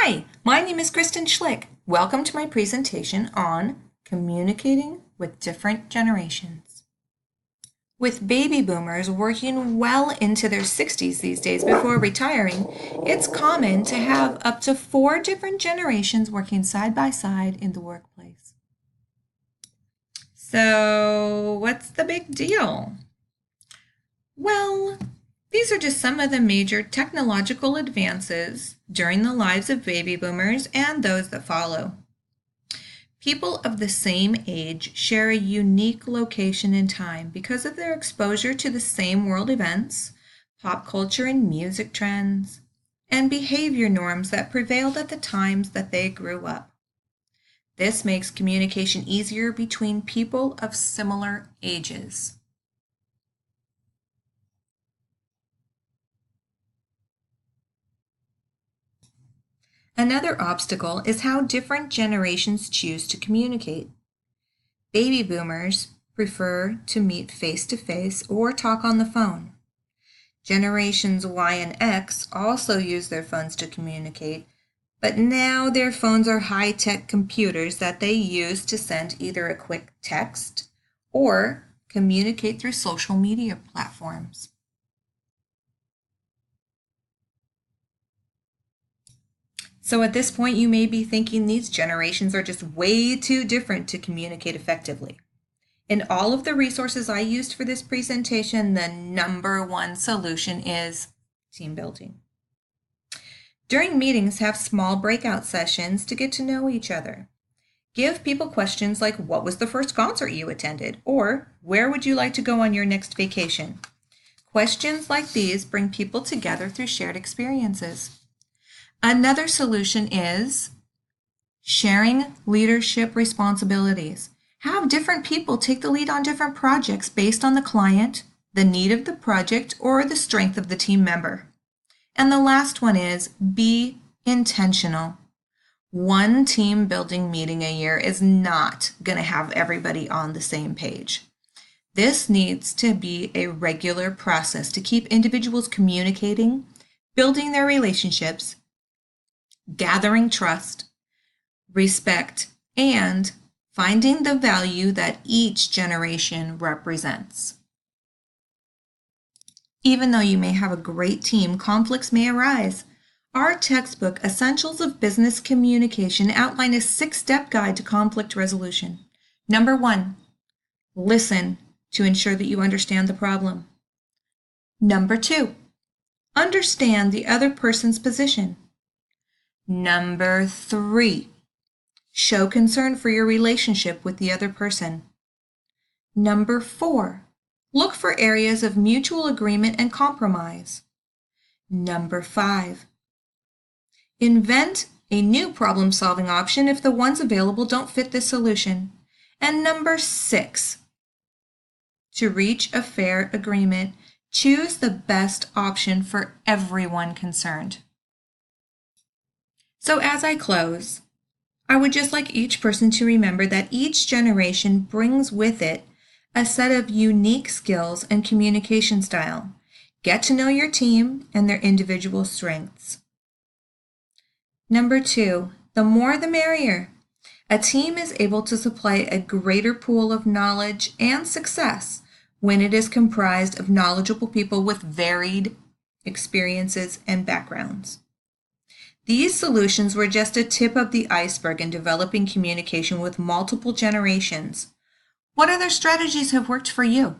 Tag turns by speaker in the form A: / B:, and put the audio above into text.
A: Hi, my name is Kristen Schlick. Welcome to my presentation on communicating with different generations. With baby boomers working well into their 60s these days before retiring, it's common to have up to 4 different generations working side by side in the workplace. So, what's the big deal? Well, these are just some of the major technological advances during the lives of baby boomers and those that follow. People of the same age share a unique location and time because of their exposure to the same world events, pop culture and music trends, and behavior norms that prevailed at the times that they grew up. This makes communication easier between people of similar ages. Another obstacle is how different generations choose to communicate. Baby boomers prefer to meet face-to-face or talk on the phone. Generations Y and X also use their phones to communicate, but now their phones are high-tech computers that they use to send either a quick text or communicate through social media platforms. So at this point, you may be thinking these generations are just way too different to communicate effectively. In all of the resources I used for this presentation, the number one solution is team building. During meetings, have small breakout sessions to get to know each other. Give people questions like, what was the first concert you attended? Or, where would you like to go on your next vacation? Questions like these bring people together through shared experiences. Another solution is sharing leadership responsibilities. Have different people take the lead on different projects based on the client, the need of the project, or the strength of the team member. And the last one is be intentional. One team building meeting a year is not going to have everybody on the same page. This needs to be a regular process to keep individuals communicating, building their relationships, gathering trust, respect, and finding the value that each generation represents. Even though you may have a great team, conflicts may arise. Our textbook, Essentials of Business Communication, outline a 6-step guide to conflict resolution. Number 1, listen to ensure that you understand the problem. Number 2, understand the other person's position. Number 3, show concern for your relationship with the other person. Number 4, look for areas of mutual agreement and compromise. Number 5, invent a new problem-solving option if the ones available don't fit the solution. And number 6, to reach a fair agreement, choose the best option for everyone concerned. So as I close, I would just like each person to remember that each generation brings with it a set of unique skills and communication style. Get to know your team and their individual strengths. Number 2, the more the merrier. A team is able to supply a greater pool of knowledge and success when it is comprised of knowledgeable people with varied experiences and backgrounds. These solutions were just a tip of the iceberg in developing communication with multiple generations. What other strategies have worked for you?